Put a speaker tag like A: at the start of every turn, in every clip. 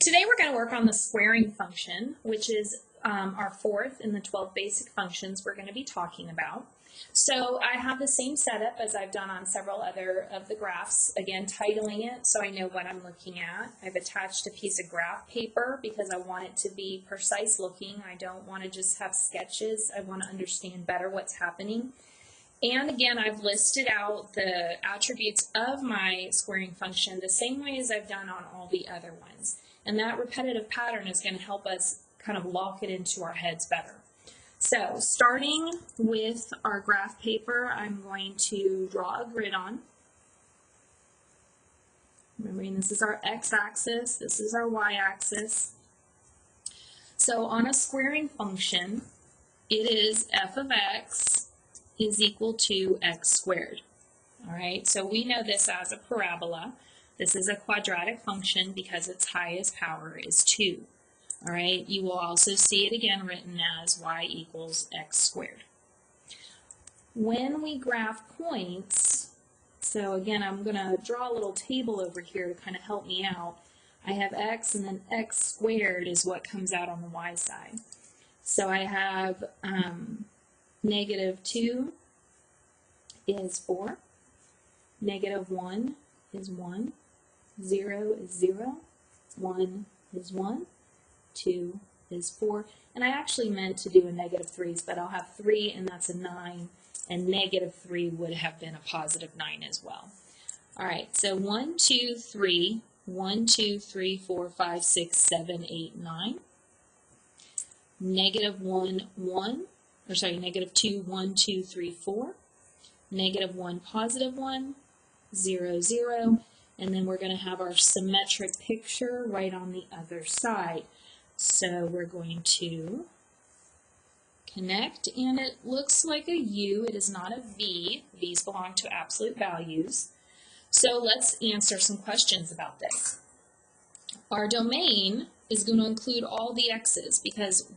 A: Today we're going to work on the squaring function, which is our fourth in the 12 basic functions we're going to be talking about. So I have the same setup as I've done on several other of the graphs, again titling it so I know what I'm looking at. I've attached a piece of graph paper because I want it to be precise looking. I don't want to just have sketches. I want to understand better what's happening. And again, I've listed out the attributes of my squaring function the same way as I've done on all the other ones. And that repetitive pattern is going to help us kind of lock it into our heads better. So starting with our graph paper, I'm going to draw a grid on. Remembering this is our x-axis, this is our y-axis. So on a squaring function, it is f of x is equal to x squared. All right, so we know this as a parabola. This is a quadratic function because its highest power is 2. All right, you will also see it again written as y equals x squared. When we graph points, so again, I'm going to draw a little table over here to kind of help me out. I have x and then x squared is what comes out on the y side. So I have negative 2 is 4, negative 1 is 1, 0 is 0, 1 is 1, 2 is 4, and I actually meant to do a negative 3s, but I'll have 3 and that's a 9, and negative 3 would have been a positive 9 as well. All right, so 1, 2, 3, 1, 2, 3, 4, 5, 6, 7, 8, 9, negative 1, 1, or sorry, negative 2, 1, 2, 3, 4, negative 1, positive 1, 0, 0, and then we're going to have our symmetric picture right on the other side. So we're going to connect, and it looks like a U. It is not a V. V's belong to absolute values. So let's answer some questions about this. Our domain is going to include all the x's because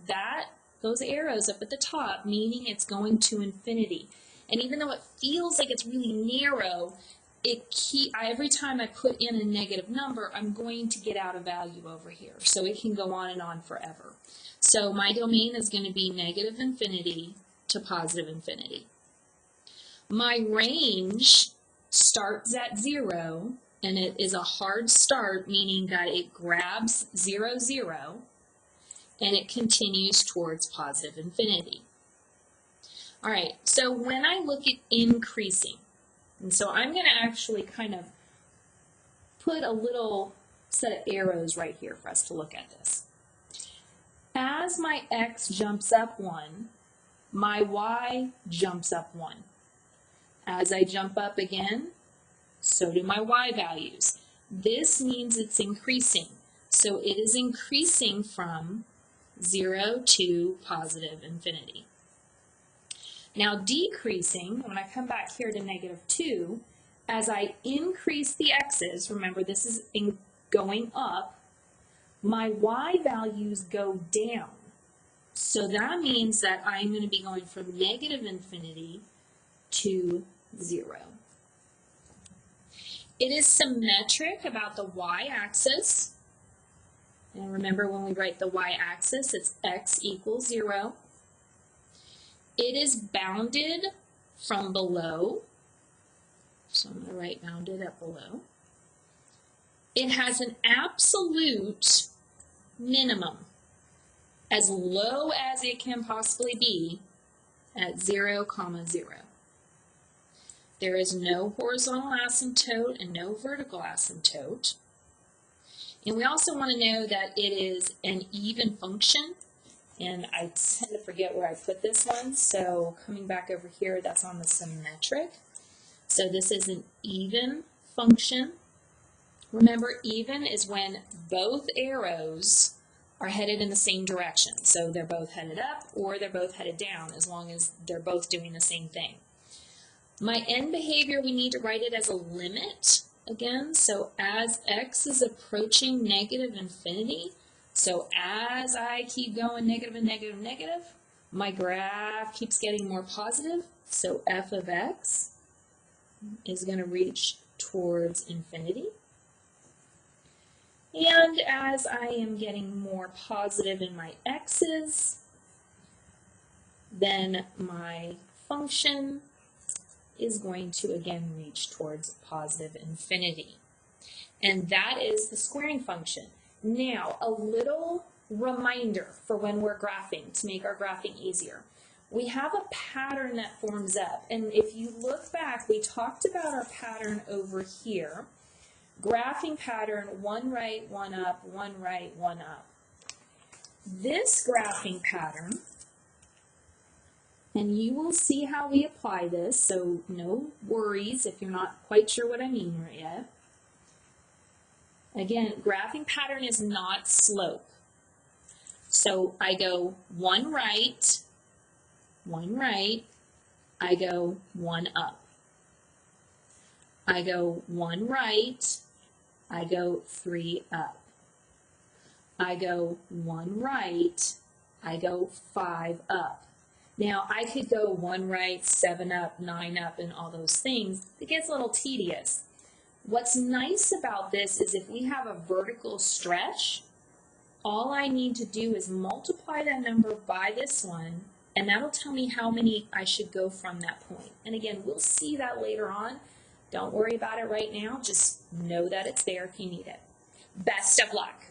A: those arrows up at the top meaning it's going to infinity. And even though it feels like it's really narrow, every time I put in a negative number, I'm going to get out a value over here. So it can go on and on forever. So my domain is going to be negative infinity to positive infinity. My range starts at 0, and it is a hard start, meaning that it grabs 0, 0, and it continues towards positive infinity. All right, so when I look at increasing, and so I'm going to actually kind of put a little set of arrows right here for us to look at this. As my x jumps up 1, my y jumps up 1. As I jump up again, so do my y values. This means it's increasing. So it is increasing from 0 to positive infinity. Now decreasing, when I come back here to negative 2, as I increase the x's, remember this is going up, my y values go down. So that means that I'm going to be going from negative infinity to 0. It is symmetric about the y-axis. And remember when we write the y-axis, it's x equals 0. It is bounded from below, so I'm going to write bounded at below. It has an absolute minimum, as low as it can possibly be, at 0, 0. There is no horizontal asymptote and no vertical asymptote. And we also want to know that it is an even function. And I tend to forget where I put this one, so coming back over here, that's on the symmetric. So this is an even function. Remember, even is when both arrows are headed in the same direction. So they're both headed up or they're both headed down, as long as they're both doing the same thing. My end behavior, we need to write it as a limit again. So as x is approaching negative infinity, so as I keep going negative and negative and negative, my graph keeps getting more positive. So f of x is going to reach towards infinity. And as I am getting more positive in my x's, then my function is going to again reach towards positive infinity. And that is the squaring function. Now, a little reminder for when we're graphing to make our graphing easier. We have a pattern that forms up, and if you look back, we talked about our pattern over here. Graphing pattern, one right, one up, one right, one up. This graphing pattern, and you will see how we apply this, so no worries if you're not quite sure what I mean right yet. Again, graphing pattern is not slope. So I go one right, I go one up. I go one right, I go three up. I go one right, I go five up. Now I could go one right, seven up, nine up, and all those things. It gets a little tedious. What's nice about this is if we have a vertical stretch, all I need to do is multiply that number by this one, and that'll tell me how many I should go from that point. And again, we'll see that later on. Don't worry about it right now. Just know that it's there if you need it. Best of luck.